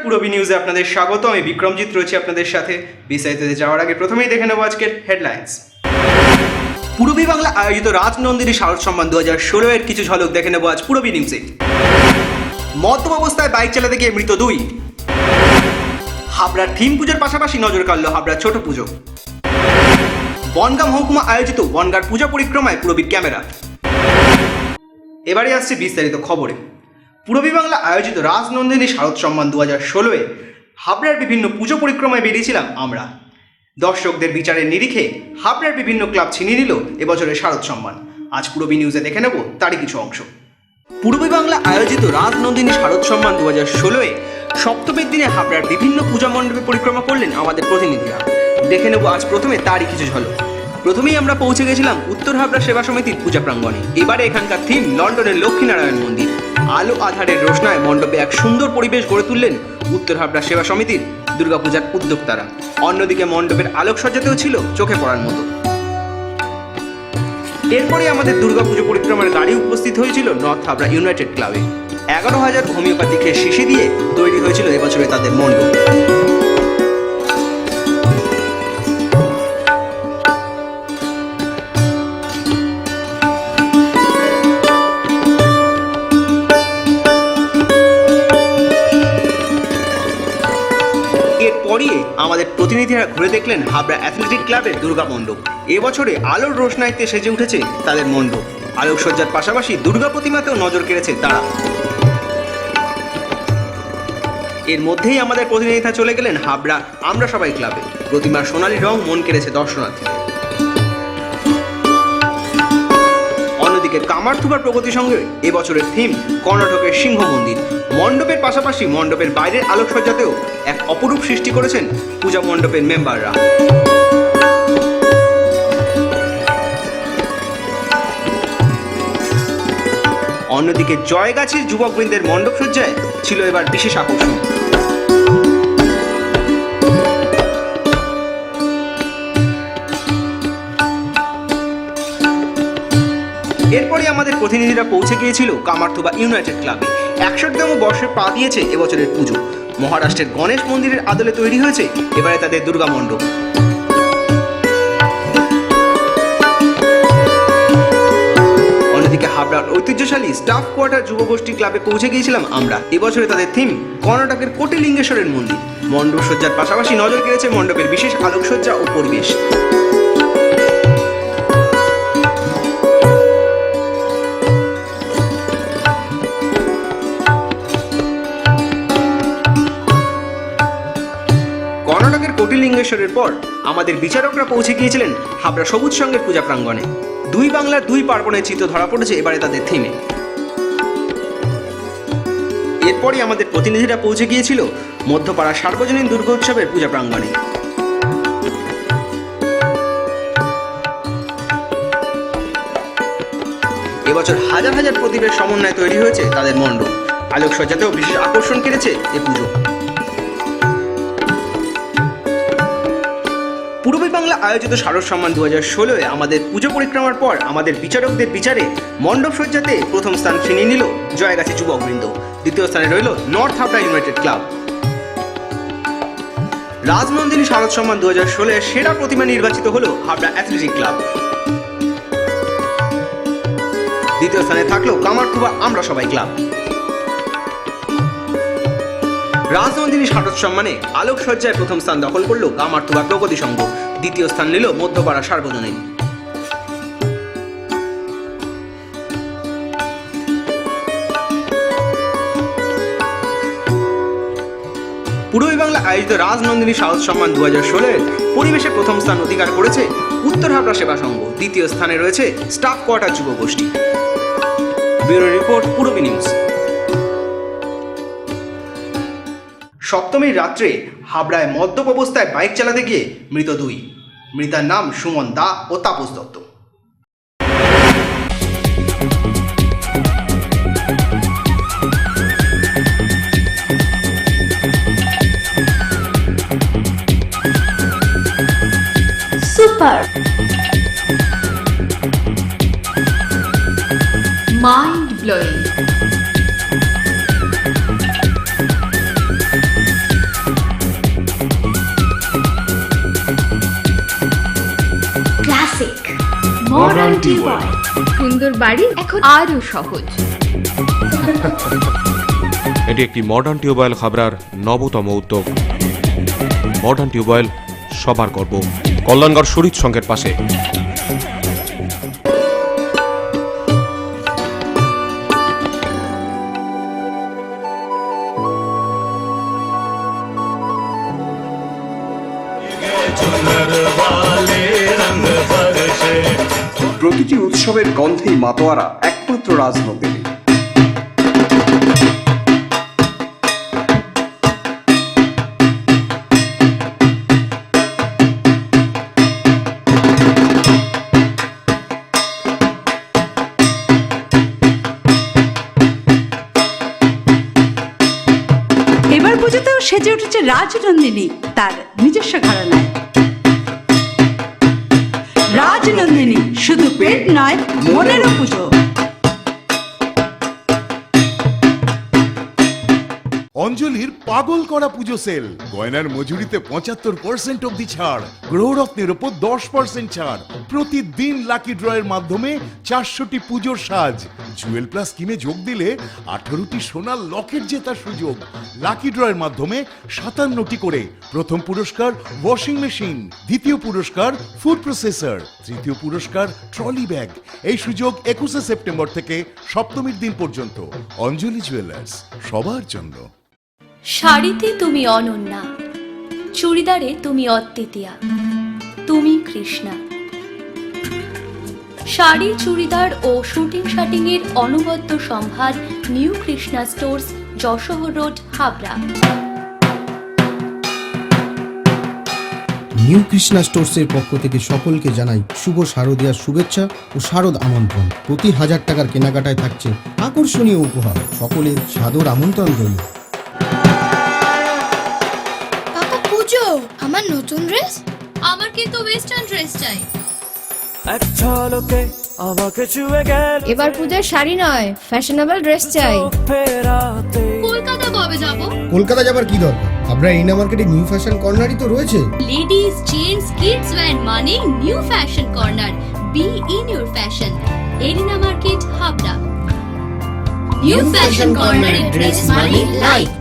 পুরবী নিউজে আপনাদের স্বাগত। আমি বিক্রমজিৎ রয়েছি আপনাদের সাথে। বিস্তারিততে যাওয়ার আগে প্রথমেই দেখে নেব আজকের হেডলাইন্স। পুরবী বাংলা আয়োজিত রাজনন্দিনী শারদ সম্মান 2016 এর কিছু ঝলক দেখে নেব আজ পুরবী নিউজে। মদ্যপ অবস্থায় বাইক চালাতে গিয়ে মৃত 2। হাবড়ার থিম পুজোর পাশাপাশি নজর কাড়ল হাবড়ার ছোট পুজো। বনগাঁ মহকুমা আয়োজিত বনগাঁর পূজা পরিক্রমায় পুরবীর ক্যামেরা। এবারে আসছে বিস্তারিত খবরে। পুরবী বাংলা আয়োজিত রাজনন্দিনী শারদ সম্মান 2016 এ হাবড়ার বিভিন্ন পুজো পরিক্রমায় বেরিয়েছিলাম আমরা। দর্শকদের বিচারের নিরিখে হাবড়ার বিভিন্ন ক্লাব ছিনিয়ে নিল এবছরের শারদ সম্মান। আজ পুরবী নিউজে দেখে নেব তারই কিছু অংশ। পুরবী বাংলা আয়োজিত রাজনন্দিনী শারদ সম্মান 2016 এ সপ্তমীর দিনে হাবড়ার বিভিন্ন পূজা মণ্ডপে পরিক্রমা করলেন আমাদের প্রতিনিধিরা। দেখে নেব আজ প্রথমে তারই কিছু ঝলক। প্রথমেই আমরা পৌঁছে গেছিলাম উত্তর হাবড়া সেবা সমিতির পূজা প্রাঙ্গণে। এবারে এখানকার থিম লন্ডনের লক্ষ্মীনারায়ণ মন্দির। আলো আধারের রোশনায় মণ্ডপে এক সুন্দর পরিবেশ গড়ে তুললেন উত্তর হাবড়া সেবা সমিতির দুর্গাপূজার উদ্যোক্তারা। অন্যদিকে মণ্ডপের আলোকসজ্জাতেও ছিল চোখে পড়ার মতো। এরপরে আমাদের দুর্গাপুজো পরিক্রমার গাড়ি উপস্থিত হয়েছিল নর্থ হাবড়া ইউনাইটেড ক্লাবে। 11,000 হোমিওপ্যাথিকের শিশি দিয়ে তৈরি হয়েছিল এবছরে তাদের মণ্ডপ। এরপরই আমাদের প্রতিনিধিরা ঘুরে দেখলেন হাবড়া অ্যাথলেটিক ক্লাবের দুর্গা মণ্ডপ। এবছরে আলোর রোশনাইতে সেজে উঠেছে তাদের মণ্ডপ। আলোকসজ্জার পাশাপাশি দুর্গা প্রতিমাতেও নজর কেড়েছে তারা। এর মধ্যেই আমাদের প্রতিনিধিরা চলে গেলেন হাবড়া আমরা সবাই ক্লাবে। প্রতিমার সোনালী রং মন কেড়েছে দর্শনার্থী। অন্যদিকে কামারথুবার প্রগতি সঙ্গে এবছরের থিম কর্ণাটকের সিংহ মন্দির। মণ্ডপের পাশাপাশি মণ্ডপের বাইরের আলোকসজ্জাতেও এক অপরূপ সৃষ্টি করেছেন পূজা মণ্ডপের মেম্বাররা। অন্যদিকে জয়গাছির যুবকবৃন্দের মণ্ডপ সজ্জায় ছিল এবার বিশেষ আকর্ষণ। এরপরে আমাদের প্রতিনিধিরা পৌঁছে গিয়েছিল কামারথুবা ইউনাইটেড ক্লাবে। 61তম বর্ষে পা দিয়েছে এবছরের পুজো। মহারাষ্ট্রের গণেশ মন্দিরের আদলে তৈরি হয়েছে এবারে তাদের দুর্গা মণ্ডপ। অন্যদিকে হাবড়ার ঐতিহ্যশালী স্টাফ কোয়ার্টার যুবগোষ্ঠী ক্লাবে পৌঁছে গিয়েছিলাম আমরা। এবছরে তাদের থিম কর্ণাটকের কোটিলিঙ্গেশ্বরের মন্দির। মণ্ডপ সজ্জার পাশাপাশি নজর কেড়েছে মণ্ডপের বিশেষ আলোকসজ্জা ও পরিবেশ। কর্ণাটকের কোটিলিঙ্গেশ্বরের পর আমাদের বিচারকরা পৌঁছে গিয়েছিলেন হাবড়া সবুজ সঙ্গের পূজা প্রাঙ্গণে। দুই বাংলার দুই পার্বণের চিত্র ধরা পড়েছে এবারে তাদের থিমে। এরপরই আমাদের প্রতিনিধিরা পৌঁছে গিয়েছিল মধ্যপাড়া সার্বজনীন দুর্গোৎসবের পূজা প্রাঙ্গণে। এবছর হাজার হাজার প্রদীপের সমন্বয়ে তৈরি হয়েছে তাদের মণ্ডপ। আলোকসজ্জাতেও বিশেষ আকর্ষণ কেড়েছে এ পুজো। পুরবী বাংলা আয়োজিত শারদ সম্মান 2016 এ আমাদের পুজো পরিক্রমার পর আমাদের বিচারকদের বিচারে মণ্ডপ সজ্জাতে প্রথম স্থান ছিনিয়ে নিল জয়গাছি যুবকবৃন্দ। দ্বিতীয় স্থানে রইল north Habra united club. Rajnandini শারদ সম্মান 2016 এর সেরা প্রতিমা নির্বাচিত হল হাবড়া অ্যাথলেটিক ক্লাব। দ্বিতীয় স্থানে থাকলো কামারথুবা আমরা সবাই ক্লাব। রাজনন্দিনী শারদ সম্মানে আলোকসজ্জায় প্রথম স্থান দখল করল কামারথুবা প্রগতি সংঘ। দ্বিতীয় স্থান নিল মধ্যপাড়া সার্বজনীন। পুরবী বাংলা আয়োজিত রাজনন্দিনী শারদ সম্মান 2016 এর পরিবেশে প্রথম স্থান অধিকার করেছে উত্তর হাবড়া সেবা সংঘ। দ্বিতীয় স্থানে রয়েছে স্টাফ কোয়ার্টার যুবগোষ্ঠী। Bureau report Purabi news. সপ্তমীর রাত্রে হাবড়ায় মদ্যপ অবস্থায় বাইক চালাতে গিয়ে মৃত 2। মৃতার নাম সুমন দা ও Tapas Dutta. Super mind blowing. Modern tubewell. সুন্দর বাড়ি এখন আরো সহজ। এটি একটি মডার্ন টিউবওয়েল হাবড়ার নবতম উদ্যোগ। মডার্ন টিউবওয়েল সবার গর্ব। কল্যাণগড় শরীর সংঘের পাশে। প্রতিটি উৎসবের গন্ধেই মাতোয়ারা একমাত্র রাজনন্দিনী। এবার পুজোতেও সেজে উঠেছে রাজনন্দিনী তার নিজস্ব ঘরানায়। রাজনন্দিনী শুধু পেট নয়, মনেরও পুজো। অঞ্জলির পাগল করা পুজো সেল। গয়নার মজুরিতে 75% অব্দি ছাড়, গ্রহরত্নের ওপর 10% ছাড়। প্রতিদিন লাকি ড্রয়ের মাধ্যমে 400টি পুজোর সাজ। জুয়েল প্লাস স্কিমে যোগ দিলে 18টি সোনার লকেট জেতার সুযোগ। লাকি ড্রয়ের মাধ্যমে 57টি করে। প্রথম পুরস্কার ওয়াশিং মেশিন, দ্বিতীয় পুরস্কার ফুড প্রসেসর, তৃতীয় পুরস্কার ট্রলি ব্যাগ। এই সুযোগ 21 সেপ্টেম্বর থেকে সপ্তমীর দিন পর্যন্ত। অঞ্জলি জুয়েলার্স, সবার জন্য। শাড়িতে তুমি অনন্যা, চুড়িদারে তুমি অদ্বিতীয়া, তুমি কৃষ্ণা। শাড়ি, চুড়িদার ও শুটিং শাটিং এর অনবদ্য সম্ভার new Krishna stores, Jessore road, Habra. New Krishna স্টোর্সের পক্ষ থেকে সকলকে জানাই শুভ শারদীয়ার শুভেচ্ছা ও শারদ আমন্ত্রণ। প্রতি 1000 টাকার কেনাকাটায় থাকছে আকর্ষণীয় উপহার। সকলের সাদর আমন্ত্রণ রইল। পাপা পুজো, আমার নতুন ড্রেস। আমার কিন্তু ওয়েস্টার্ন ড্রেস চাই। এবার পূজার শাড়ি নয়, ফ্যাশনেবল ড্রেস চাই। কলকাতা কবে যাব? কলকাতা যাবার কি দরকার? আপনার ইনা মার্কেটে নিউ ফ্যাশন কর্নারই তো রয়েছে। লেডিস, জেন্টস, কিডস ওয়্যার মানে new fashion corner. Be in your fashion. Arena market, Habra. New fashion কর্নারের ড্রেস মানে লাইফ।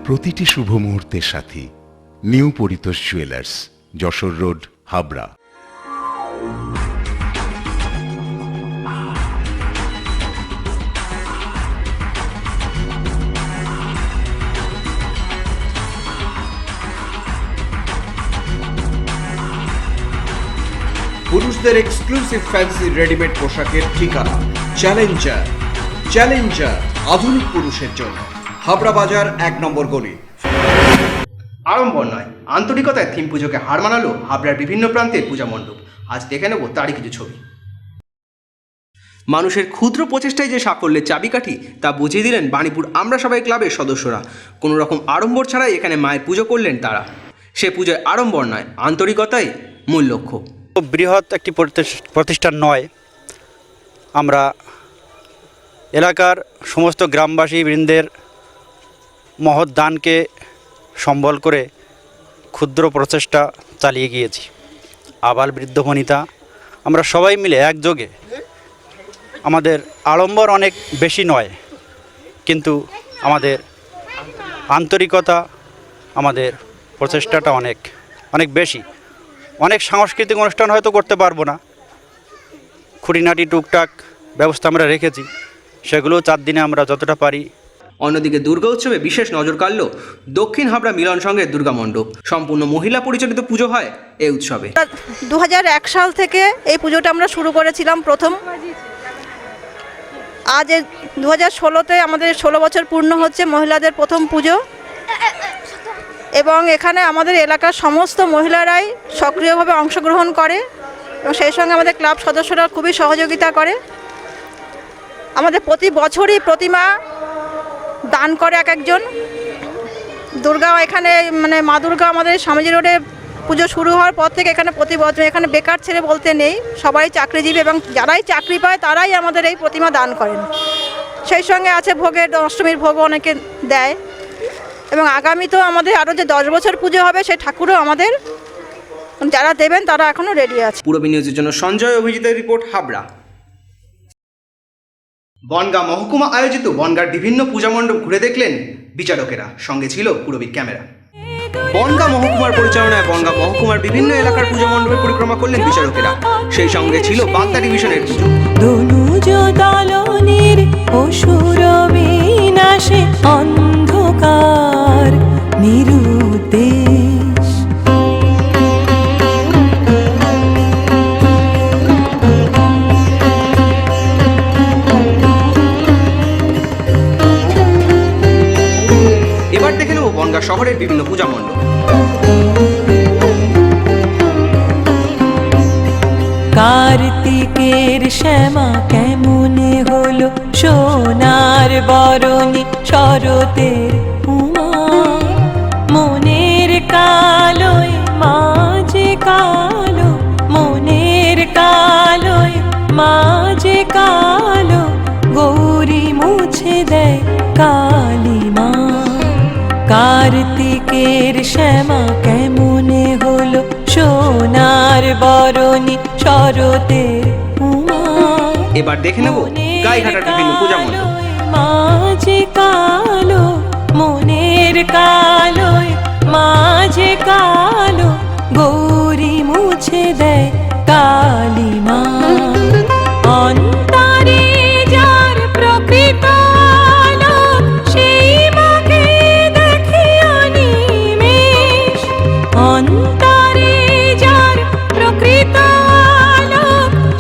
প্রতিটি শুভ মুহূর্তের সাথী new Paritosh jewellers, Jessore road, Habra. পুরুষদের এক্সক্লুসিভ ফ্যান্সি রেডিমেড পোশাকের ঠিকানা চ্যালেঞ্জার। চ্যালেঞ্জার আধুনিক পুরুষের জন্য, হাবড়া বাজার 1 নম্বর গলি। আড়ম্বর নয়, আন্তরিকতায় থিম পুজোকে হার মানালো হাবড়ার বিভিন্ন প্রান্তের পূজা মণ্ডপ। আজ দেখে নেব তারই কিছু ছবি। মানুষের ক্ষুদ্র প্রচেষ্টায় যে সাফল্যের চাবিকাঠি তা বুঝিয়ে দিলেন বাণীপুর আমরা সবাই ক্লাবের সদস্যরা। কোনো রকম আড়ম্বর ছাড়াই এখানে মায়ের পুজো করলেন তারা। সে পুজোয় আড়ম্বর নয়, আন্তরিকতাই মূল লক্ষ্য। বৃহৎ একটি প্রতিষ্ঠান নয়, আমরা এলাকার সমস্ত গ্রামবাসী বৃন্দের মহৎ দানকে সম্বল করে ক্ষুদ্র প্রচেষ্টা চালিয়ে গিয়েছি। আবাল বৃদ্ধ বনিতা আমরা সবাই মিলে একযোগে, আমাদের আড়ম্বর অনেক বেশি নয়, কিন্তু আমাদের আন্তরিকতা, আমাদের প্রচেষ্টাটা অনেক অনেক বেশি। অনেক সাংস্কৃতিক অনুষ্ঠান হয়তো করতে পারবো না, খুঁটিনাটি টুকটাক ব্যবস্থা আমরা রেখেছি, সেগুলো 4 দিনে আমরা যতটা পারি। অন্যদিকে দুর্গা উৎসবে বিশেষ নজর কাড়ল দক্ষিণ হাবড়া মিলন সংঘের দুর্গা মণ্ডপ। সম্পূর্ণ মহিলা পরিচালিত পুজো হয় এই উৎসবে। 2001 সাল থেকে এই পুজোটা আমরা শুরু করেছিলাম প্রথম। আজ 2016-তে আমাদের 16 বছর পূর্ণ হচ্ছে মহিলাদের প্রথম পুজো, এবং এখানে আমাদের এলাকার সমস্ত মহিলারাই সক্রিয়ভাবে অংশগ্রহণ করে এবং সেই সঙ্গে আমাদের ক্লাব সদস্যরা খুবই সহযোগিতা করে। আমাদের প্রতি বছরই প্রতিমা দান করে এক একজন। দুর্গা এখানে মানে মা দুর্গা আমাদের স্বামীজি রোডে পুজো শুরু হওয়ার পর থেকে এখানে প্রতি বছর এখানে বেকার ছেলে বলতে নেই, সবাই চাকরিজীবী এবং যারাই চাকরি পায় তারাই আমাদের এই প্রতিমা দান করেন। সেই সঙ্গে আছে ভোগের, অষ্টমীর ভোগও অনেকে দেয় এবং আগামী তো আমাদের আরও যে 10 বছর পুজো হবে সেই ঠাকুরও আমাদের যারা দেবেন তারা এখনও রেডি আছে। পূরবী নিউজের জন্য সঞ্জয় অভিজিতের রিপোর্ট, হাবড়া। বনগাঁ মহকুমা আয়োজিত বনগাঁর বিভিন্ন পূজা মণ্ডপ ঘুরে দেখলেন বিচারকেরা, সঙ্গে ছিল পূরবীর ক্যামেরা। বনগাঁ মহকুমার পরিচালনায় বনগাঁ মহকুমার বিভিন্ন এলাকার পূজা মণ্ডপে পরিক্রমা করলেন বিচারকেরা, সেই সঙ্গে ছিল বাগদা ডিভিশনের পুজো। অন্ধকার নিরুদ্দেশ এবার দেখে নেব বনগাঁ শহরের বিভিন্ন পূজা মণ্ডপ। কার্তিকের শ্যামা কেমনে হলো সোনার বরণী শরতের উমা, মনের কালোয় মাঝে কালো, মনের কালোয় মাঝে কালো, গৌরী মুছে দেয় কালী মা। কার্তিকের শ্যামা কেমনে হলো সোনার বরণী শরতের উমা, এবার দেখে নেব গাইঘাটার বিভিন্ন পূজা মণ্ডপ। মাঝে কালো, মনের কালোয় মাঝে কালো, গৌরী মুছে দেয় কালী মা। অন্তরে যার প্রকৃত আলো, সেই মাকে দেখে অনিমেষ। অন্তরে যার প্রকৃত আলো,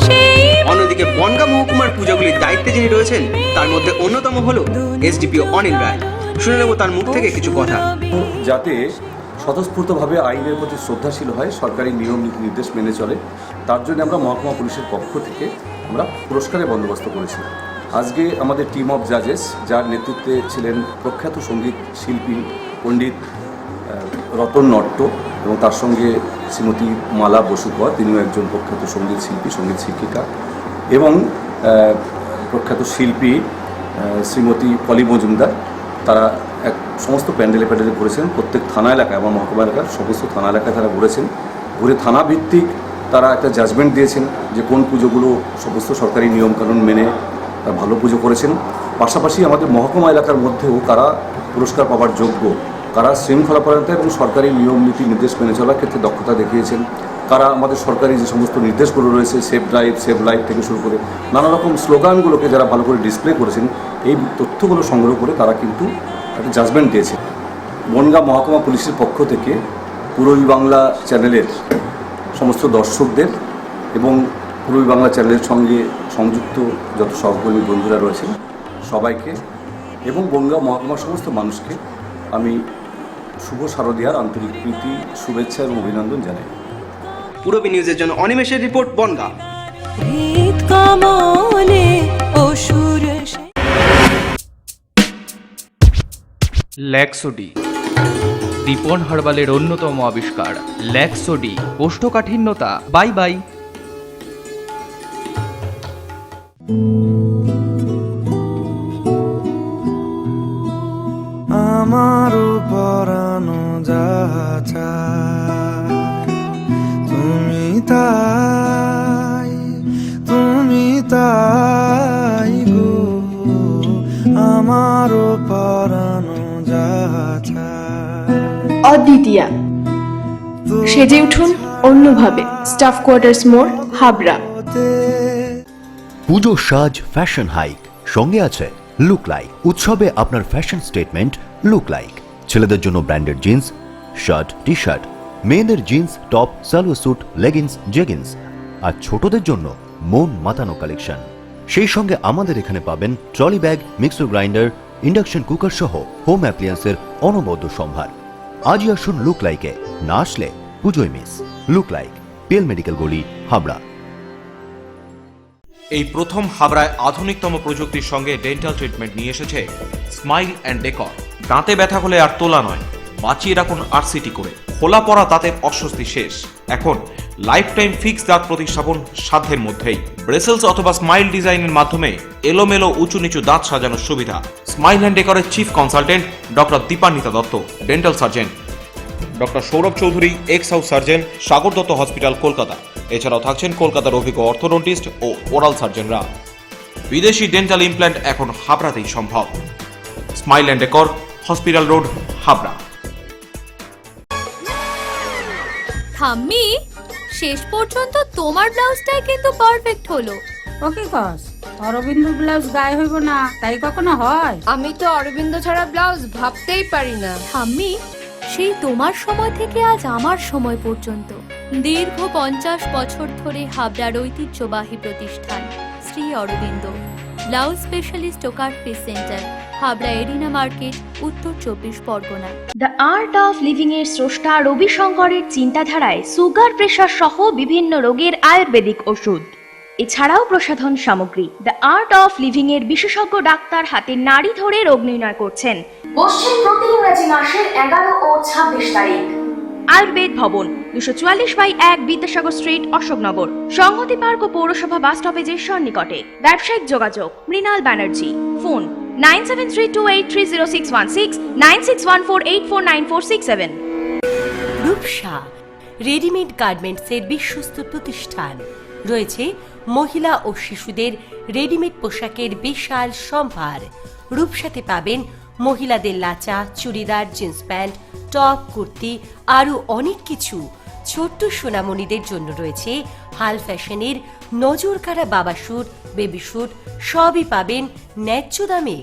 সেই। অন্যদিকে বনগাঁ মহকুমার পূজাগুলির দায়িত্বে যিনি রয়েছেন তার মধ্যে অন্যতম হলো এসডিপিও অনিল রায়। শুনে নেব তার মুখ থেকে কিছু কথা। যাতে স্বতঃস্ফূর্তভাবে আইনের প্রতি শ্রদ্ধাশীল হয়, সরকারি নিয়ম নীতি নির্দেশ মেনে চলে, তার জন্য আমরা মহকুমা পুলিশের পক্ষ থেকে আমরা পুরস্কারের বন্দোবস্ত করেছি। আজকে আমাদের টিম অফ জাজেস, যার নেতৃত্বে ছিলেন প্রখ্যাত সঙ্গীত শিল্পী পণ্ডিত রতন নট্ট এবং তার সঙ্গে শ্রীমতী মালা বসুকর, তিনিও একজন প্রখ্যাত সঙ্গীত শিল্পী, সঙ্গীত শিক্ষিকা, এবং প্রখ্যাত শিল্পী শ্রীমতী পলি মজুমদার। তারা এক সমস্ত প্যান্ডেলে ঘুরেছেন, প্রত্যেক থানা এলাকায়, আমার মহকুমা এলাকার সমস্ত থানা এলাকায় তারা ঘুরেছেন। ঘুরে থানা ভিত্তিক তারা একটা জাজমেন্ট দিয়েছেন যে কোন পুজোগুলো সমস্ত সরকারি নিয়মকানুন মেনে ভালো পুজো করেছেন। পাশাপাশি আমাদের মহকুমা এলাকার মধ্যেও কারা পুরস্কার পাওয়ার যোগ্য, কারা শৃঙ্খলাপরায়ণতা এবং সরকারি নিয়ম নীতি নির্দেশ মেনে চলার ক্ষেত্রে দক্ষতা দেখিয়েছেন, কারা আমাদের সরকারি যে সমস্ত নির্দেশগুলো রয়েছে, সেভ ড্রাইভ সেভ লাইফ থেকে শুরু করে নানা রকম স্লোগানগুলোকে যারা ভালো করে ডিসপ্লে করেছেন, এই তথ্যগুলো সংগ্রহ করে তারা কিন্তু একটা জাজমেন্ট দিয়েছে। বনগাঁ মহকুমা পুলিশের পক্ষ থেকে পূরবী বাংলা চ্যানেলের সমস্ত দর্শকদের এবং পূরবী বাংলা চ্যানেলের সঙ্গে সংযুক্ত যত সহকর্মী বন্ধুরা রয়েছেন সবাইকে এবং বনগাঁ মহকুমার সমস্ত মানুষকে আমি শুভ শারদীয়ার আন্তরিক প্রীতি, শুভেচ্ছা এবং অভিনন্দন জানাই। পূরবী নিউজের জন্য অনিমেষের রিপোর্ট, বনগাঁ। ল্যাক্সোডি, দীপন হার্বালের অন্যতম আবিষ্কার ল্যাক্সোডি, কোষ্ঠকাঠিন্যতা বাই বাই। আমারও পরানো যাচা, তুমি তাই, তুমি তাই গো, আমারও পরানো যাচা। অদ্বিতীয়া, সেজে উঠুন অন্যভাবে। স্টাফ কোয়ার্টার্স মোড়, হাবড়া। পুজো সাজ ফ্যাশন হাইক, সঙ্গে আছে লুক লাইক। উৎসবে আপনার ফ্যাশন স্টেটমেন্ট লুক লাইক। ছেলেদের জন্য branded jeans, shirt, T shirt, মেয়েদের jeans, top, salwar suit, leggings, jeggings, আর ছোটদের জন্য মন মাতানো কালেকশন। সেই সঙ্গে আমাদের এখানে পাবেন trolley bag, mixer grinder, induction cooker সহ হোম অ্যাপ্লিয়েন্সের অনবদ্য সম্ভার। আজই আসুন লুক লাইকে, না আসলে পুজোয় miss. Look like, PL medical গলি, হাবড়া। এই প্রথম হাবড়ায় আধুনিকতম প্রযুক্তির সঙ্গে ডেন্টাল ট্রিটমেন্ট নিয়ে এসেছে স্মাইল অ্যান্ড ডেকর। দাঁতে ব্যথা হলে আর তোলা নয়, বাঁচিয়ে রাখুন আরসিটি করে। খোলা পড়া দাঁতের অস্বস্তি শেষ, এখন লাইফ টাইম ফিক্স দাঁত প্রতিস্থাপন সাধ্যের মধ্যেই। ব্রেসেলস অথবা স্মাইল ডিজাইনের মাধ্যমে এলোমেলো উঁচু নিচু দাঁত সাজানোর সুবিধা। স্মাইল অ্যান্ড ডেকোরের chief consultant doctor Dipanwita Dutta, dental surgeon doctor Sourav Chowdhury, ex house surgeon, Sagar Dutta hospital, Kolkata. এছাড়াও থাকছেন কলকাতার অভিজ্ঞ অর্থোডন্টিস্ট ও ওরাল সার্জনরা। বিদেশি ডেন্টাল ইমপ্ল্যান্ট এখন হাবড়াতেই সম্ভব। Smile and decor, hospital road, Habra. ঠাম্মি, শেষ পর্যন্ত তোমার ব্লাউজটাই কিন্তু পারফেক্ট হলো। ওকে কস অরবিন্দ ব্লাউজ গায়ে হইব না তাই কখনো হয়? আমি তো অরবিন্দ ছাড়া ব্লাউজ ভাবতেই পারি না। ঠাম্মি, সেই তোমার সময় থেকে আজ আমার সময় পর্যন্ত দীর্ঘ 50 বছর ধরে হাবড়ার ঐতিহ্যবাহী প্রতিষ্ঠান শ্রী অরবিন্দ ব্লাউজ স্পেশালিস্ট ও cut piece centre, Habra arena market, উত্তর 24 Pargana. The art of living এর স্রষ্টা রবিশঙ্করের চিন্তাধারায় সুগার প্রেশার সহ বিভিন্ন রোগের আয়ুর্বেদিক ওষুধ, এছাড়াও প্রসাধন সামগ্রী। দ্য আর্ট অফ লিভিং এর বিশেষজ্ঞ ডাক্তার হাতে নাড়ি ধরে রোগ নির্ণয় করছেন। বসছেন প্রতি ইংরাজি মাসের 11 ও 26 তারিখ। আয়ুর্বেদ ভবন, 244/1 বিদ্যাসাগর স্ট্রিট, অশোকনগর, সংহতি পার্ক ও পৌরসভা বাস স্টপেজের সন্নিকটে। ব্যবসায়িক যোগাযোগ মৃণাল ব্যানার্জি, ফোন 9732830616, 9614849467। রূপসা রেডিমেড গার্মেন্টসের বিশ্বস্ত প্রতিষ্ঠান। রয়েছে মহিলা ও শিশুদের রেডিমেড পোশাকের বিশাল সম্ভার। রূপসাতে পাবেন মহিলাদের lachha, churidar, jeans pant, top, kurti, আরও অনেক কিছু। ছোট্ট সোনামণিদের জন্য রয়েছে হাল ফ্যাশনের নজরকাড়া বাবা স্যুট, বেবি স্যুট, সবই পাবেন ন্যায্য দামে।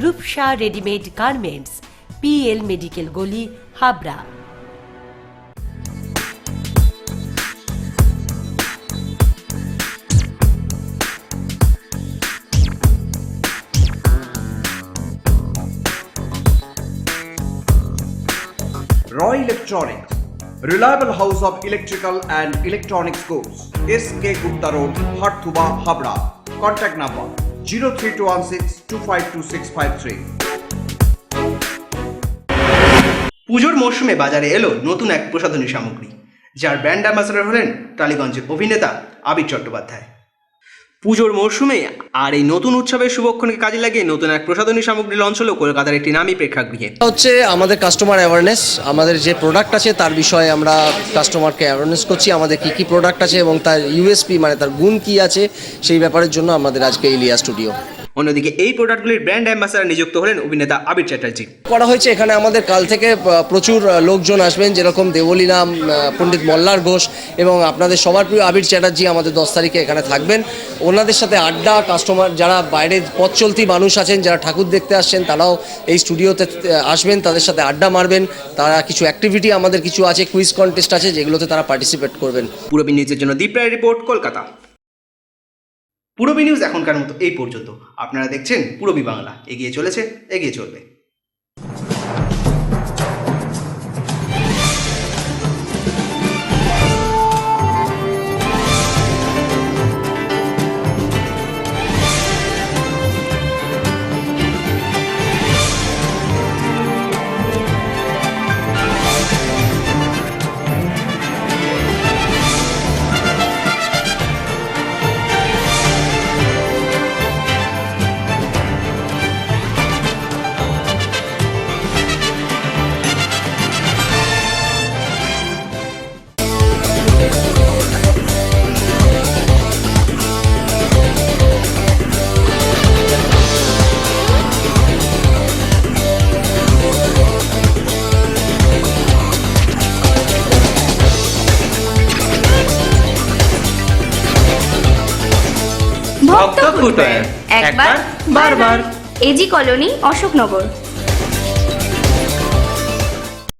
Rupsa readymade garments, PL medical গলি, Habra. Roy Electronics, reliable house of electrical and electronics goods, SK Gupta Road, Harthuba, Habra. Contact number 03216252653. পুজোর মরশুমে বাজারে এলো নতুন এক প্রসাধনী সামগ্রী, যার ব্র্যান্ড অ্যাম্বাসাডর হলেন টালিগঞ্জের অভিনেতা আবির চট্টোপাধ্যায়। পুজোর মরশুমে আর এই নতুন উৎসবের শুভক্ষণকে কাজে লাগিয়ে নতুন এক প্রসাধনী সামগ্রী লঞ্চ হলো কলকাতার একটি নামী প্রেক্ষাগৃহে। হচ্ছে আমাদের কাস্টমার অ্যাওয়ারনেস, আমাদের যে প্রোডাক্ট আছে তার বিষয়ে আমরা কাস্টমারকে অ্যাওয়ারনেস করছি, আমাদের কী কী প্রোডাক্ট আছে এবং তার ইউএসপি মানে তার গুণ কী আছে সেই ব্যাপারের জন্য আমাদের আজকে ইলিয়া স্টুডিও। অন্যদিকে এই প্রোডাক্টগুলির ব্র্যান্ড অ্যাম্বাসাডর নিযুক্ত হলেন অভিনেতা আবির চ্যাটার্জি। করা হয়েছে এখানে আমাদের কাল থেকে প্রচুর লোকজন আসবেন, যেরকম দেবলীনা, পণ্ডিত মল্লার ঘোষ এবং আপনাদের সবার প্রিয় আবির চ্যাটার্জি আমাদের 10 তারিখে এখানে থাকবেন। ওনাদের সাথে আড্ডা, কাস্টমার যারা বাইরে পথ চলতি মানুষ আছেন যারা ঠাকুর দেখতে আসছেন তারাও এই স্টুডিওতে আসবেন, তাদের সাথে আড্ডা মারবেন। তারা কিছু অ্যাক্টিভিটি আমাদের কিছু আছে, কুইজ কন্টেস্ট আছে যেগুলোতে তারা পার্টিসিপেট করবেন। পূরবী নিউজের জন্য দীপ রায় রিপোর্ট, কলকাতা। পূরবী নিউজ এখনকার মতো এই পর্যন্ত। আপনারা দেখছেন পূরবী বাংলা, এগিয়ে চলেছে, এগিয়ে চলবে। একবার বারবার। AG colony, Ashoknagar.